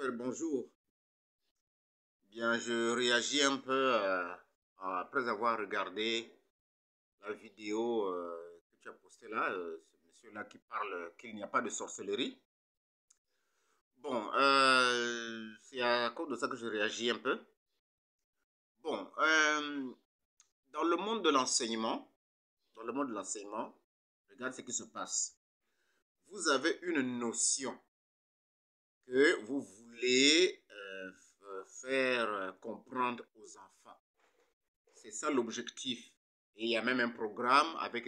frère, bonjour. Bien, je réagis un peu après avoir regardé la vidéo que tu as postée là, ce monsieur-là qui parle qu'il n'y a pas de sorcellerie. Bon, c'est à cause de ça que je réagis un peu. Bon, dans le monde de l'enseignement, regarde ce qui se passe. Vous avez une notion que vous voulez faire comprendre aux enfants. C'est ça l'objectif. Et il y a même un programme avec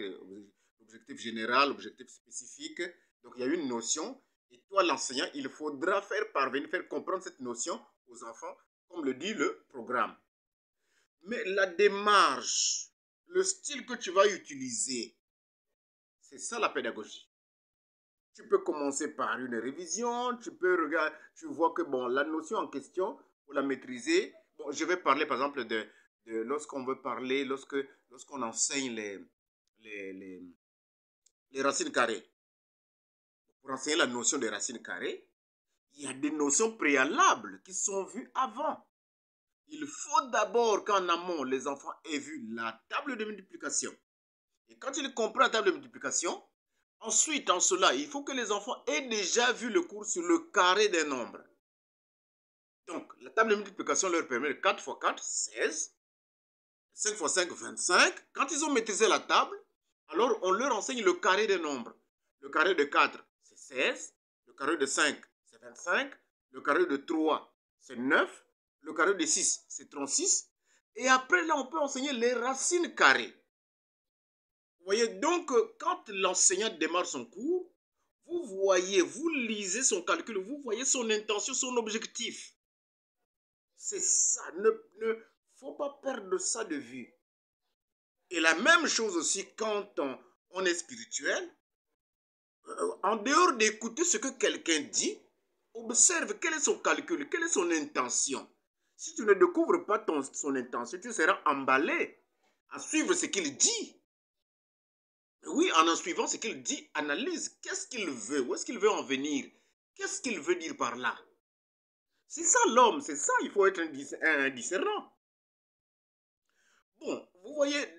l'objectif général, l'objectif spécifique. Donc il y a une notion. Et toi, l'enseignant, il faudra faire parvenir, faire comprendre cette notion aux enfants, comme le dit le programme. Mais la démarche, le style que tu vas utiliser, c'est ça la pédagogie. Tu peux commencer par une révision, tu peux regarder, tu vois que bon, la notion en question, pour la maîtriser, bon, je vais parler par exemple de lorsqu'on veut parler, lorsqu'on enseigne les racines carrées. Pour enseigner la notion des racines carrées, il y a des notions préalables qui sont vues avant. Il faut d'abord qu'en amont, les enfants aient vu la table de multiplication. Et quand ils comprennent la table de multiplication, ensuite, en cela, il faut que les enfants aient déjà vu le cours sur le carré des nombres. Donc, la table de multiplication leur permet de 4 x 4, 16. 5 x 5, 25. Quand ils ont maîtrisé la table, alors on leur enseigne le carré des nombres. Le carré de 4, c'est 16. Le carré de 5, c'est 25. Le carré de 3, c'est 9. Le carré de 6, c'est 36. Et après, là, on peut enseigner les racines carrées. Vous voyez, donc, quand l'enseignant démarre son cours, vous voyez, vous lisez son calcul, vous voyez son intention, son objectif. C'est ça. Ne faut pas perdre ça de vue. Et la même chose aussi quand on est spirituel. En dehors d'écouter ce que quelqu'un dit, observe quel est son calcul, quelle est son intention. Si tu ne découvres pas son intention, tu seras emballé à suivre ce qu'il dit. Oui, en suivant ce qu'il dit, analyse. Qu'est-ce qu'il veut? Où est-ce qu'il veut en venir? Qu'est-ce qu'il veut dire par là? C'est ça l'homme, c'est ça, il faut être un discernant. Bon, vous voyez,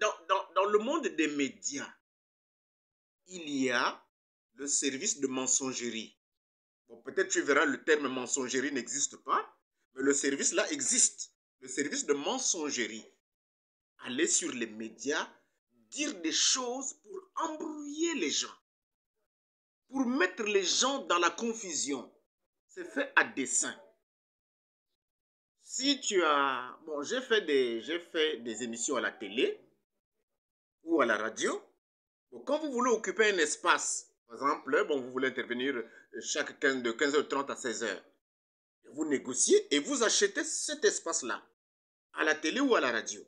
dans le monde des médias, il y a le service de mensongerie. Bon, peut-être tu verras le terme mensongerie n'existe pas, mais le service là existe. Le service de mensongerie. Aller sur les médias, dire des choses pour embrouiller les gens, pour mettre les gens dans la confusion. C'est fait à dessein. Si tu as... Bon, j'ai fait des émissions à la télé ou à la radio. Bon, quand vous voulez occuper un espace, par exemple, bon, vous voulez intervenir de 15h30 à 16h, vous négociez et vous achetez cet espace-là, à la télé ou à la radio.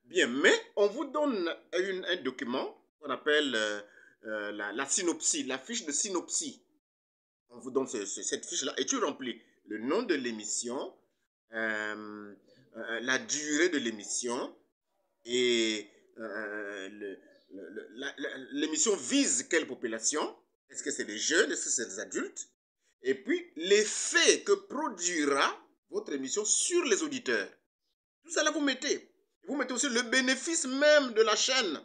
Bien, mais on vous donne un document qu'on appelle la synopsie, la fiche de synopsie. On vous donne cette fiche-là et tu remplis le nom de l'émission, la durée de l'émission et l'émission vise quelle population? Est-ce que c'est des jeunes? Est-ce que c'est des adultes? Et puis, l'effet que produira votre émission sur les auditeurs. Tout ça là, vous mettez. Vous mettez aussi le bénéfice même de la chaîne.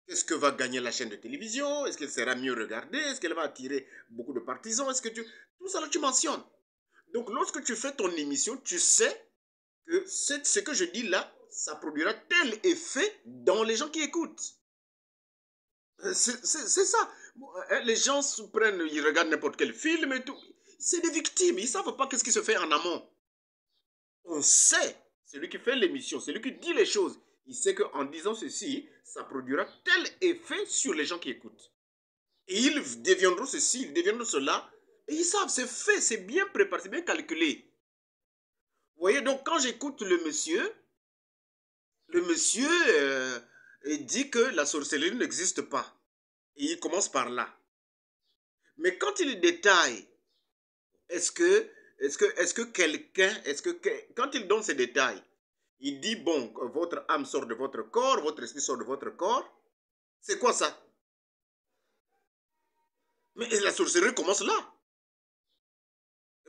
Qu'est-ce que va gagner la chaîne de télévision? Est-ce qu'elle sera mieux regardée? Est-ce qu'elle va attirer beaucoup de partisans? Est-ce que tout ça là, tu mentionnes. Donc, lorsque tu fais ton émission, tu sais que ce que je dis là, ça produira tel effet dans les gens qui écoutent. C'est ça. Les gens se prennent, ils regardent n'importe quel film et tout. C'est des victimes. Ils ne savent pas qu'est-ce qui se fait en amont. On sait. Celui qui fait l'émission, celui qui dit les choses, il sait qu'en disant ceci, ça produira tel effet sur les gens qui écoutent. Et ils deviendront ceci, ils deviendront cela. Et ils savent, c'est fait, c'est bien préparé, c'est bien calculé. Vous voyez, donc quand j'écoute le monsieur dit que la sorcellerie n'existe pas. Et il commence par là. Mais quand il détaille, quand il donne ces détails, il dit, bon, votre âme sort de votre corps, votre esprit sort de votre corps. C'est quoi ça? Mais la sorcellerie commence là.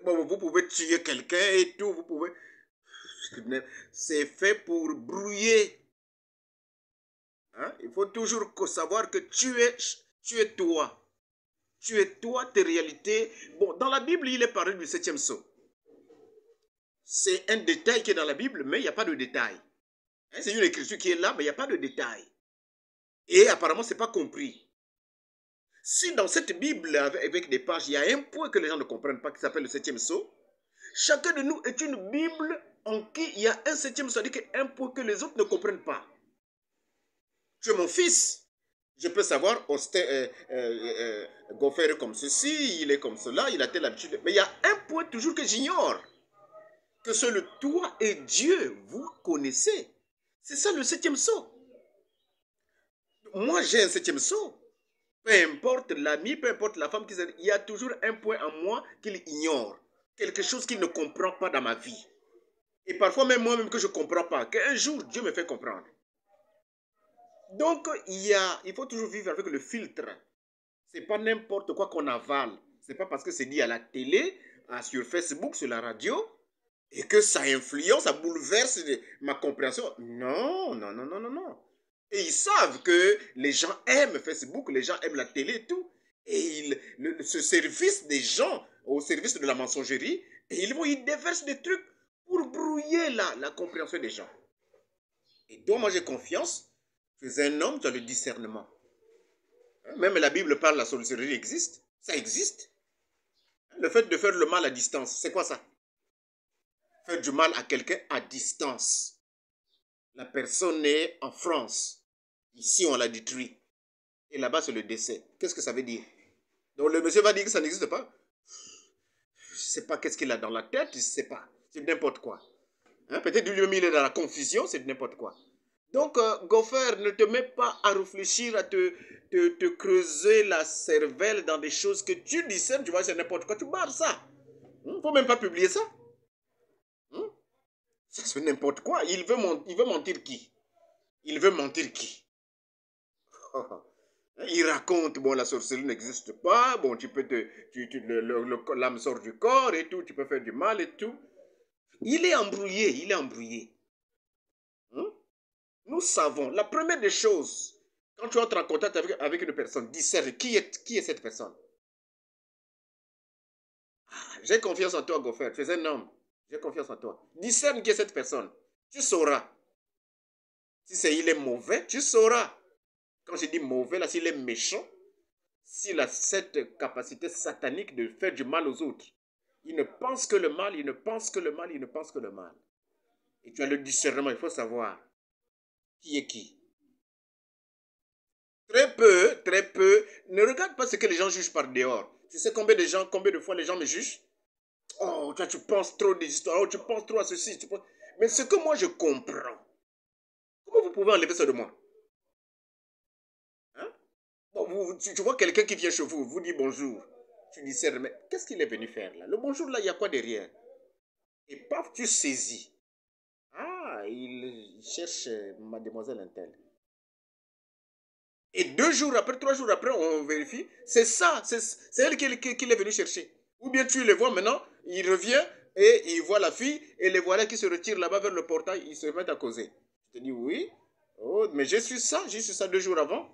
Bon, vous pouvez tuer quelqu'un et tout, vous pouvez... C'est fait pour brouiller. Hein? Il faut toujours savoir que tu es toi. Tu es toi, tes réalités. Bon, dans la Bible, il est parlé du 7e sceau. C'est un détail qui est dans la Bible, mais il n'y a pas de détail. Hein? C'est une écriture qui est là, mais il n'y a pas de détail. Et apparemment, ce n'est pas compris. Si dans cette Bible, avec des pages, il y a un point que les gens ne comprennent pas, qui s'appelle le 7e sceau, chacun de nous est une Bible en qui il y a un 7e sceau, c'est-à-dire un point que les autres ne comprennent pas. Tu es mon fils. Je peux savoir, Goffer est comme ceci, il est comme cela, il a telle habitude. Mais il y a un point toujours que j'ignore. Que seul toi et Dieu, vous connaissez. C'est ça le 7e sceau. Moi, j'ai un 7e sceau. Peu importe l'ami, peu importe la femme, il y a toujours un point en moi qu'il ignore. Quelque chose qu'il ne comprend pas dans ma vie. Et parfois même moi-même que je ne comprends pas. Qu'un jour, Dieu me fait comprendre. Donc, il faut toujours vivre avec le filtre. Ce n'est pas n'importe quoi qu'on avale. Ce n'est pas parce que c'est dit à la télé, sur Facebook, sur la radio, et que ça influence, ça bouleverse ma compréhension. Non, non, non, non, non, non. Et ils savent que les gens aiment Facebook, les gens aiment la télé et tout. Et ce service des gens, au service de la mensongerie, et ils déversent des trucs pour brouiller la compréhension des gens. Et donc, moi, j'ai confiance. Tu es un homme, tu as le discernement. Même la Bible parle, la sorcellerie existe. Ça existe. Le fait de faire le mal à distance, c'est quoi ça? Faire du mal à quelqu'un à distance. La personne est en France. Ici, on l'a détruit. Et là-bas, c'est le décès. Qu'est-ce que ça veut dire? Donc, le monsieur va dire que ça n'existe pas. Je ne sais pas qu'est-ce qu'il a dans la tête, je ne sais pas. C'est n'importe quoi. Hein? Peut-être lui-même, il est dans la confusion, c'est n'importe quoi. Donc, Goffer, ne te mets pas à réfléchir, à te creuser la cervelle dans des choses que tu discernes, tu vois, c'est n'importe quoi, tu barres ça. Il ne faut même pas publier ça. Ça, c'est n'importe quoi. Il veut mentir qui? Il veut mentir qui? Il raconte, bon, la sorcellerie n'existe pas, bon, tu peux l'âme sort du corps et tout, tu peux faire du mal et tout. Il est embrouillé, il est embrouillé. Nous savons, la première des choses, quand tu entres en contact avec une personne, discerne qui est cette personne. J'ai confiance en toi, Goffer, tu es un homme, j'ai confiance en toi. Discerne qui est cette personne, tu sauras. Si il est mauvais, tu sauras. Quand je dis mauvais, là, s'il est méchant, s'il a cette capacité satanique de faire du mal aux autres, il ne pense que le mal, il ne pense que le mal, il ne pense que le mal. Et tu as le discernement, il faut savoir qui est qui. Très peu. Ne regarde pas ce que les gens jugent par dehors. Tu sais combien de fois les gens me jugent? Oh, toi, tu penses trop des histoires, oh, tu penses trop à ceci. Mais ce que moi je comprends, comment vous pouvez enlever ça de moi? Hein? Bon, tu vois quelqu'un qui vient chez vous, vous dit bonjour. Tu dis, mais qu'est-ce qu'il est venu faire là? Le bonjour là, il y a quoi derrière? Et paf, tu saisis. Ah, il cherche mademoiselle Intel. Et 2 jours après, 3 jours après, on vérifie. C'est ça, c'est elle qu'il est venu chercher. Ou bien tu les vois maintenant, il revient et il voit la fille et les voilà qui se retirent là-bas vers le portail, ils se mettent à causer. Tu te dis oui, oh, mais j'ai su ça 2 jours avant.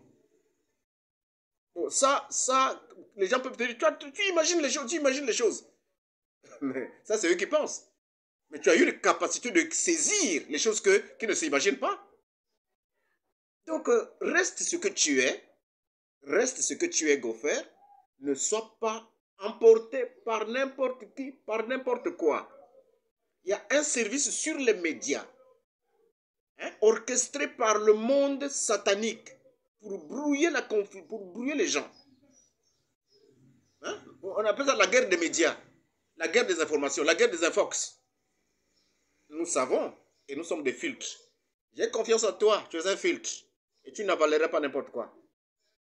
Bon, ça, les gens peuvent te dire, tu imagines les choses. Mais ça, c'est eux qui pensent. Mais tu as eu la capacité de saisir les choses qui ne s'imaginent pas. Donc, reste ce que tu es, Goffer. Ne sois pas emporté par n'importe qui, par n'importe quoi. Il y a un service sur les médias, orchestré par le monde satanique pour brouiller les gens. Hein? On appelle ça la guerre des médias, la guerre des informations, la guerre des infox. Nous savons et nous sommes des filtres. J'ai confiance en toi, tu es un filtre et tu n'avaleras pas n'importe quoi.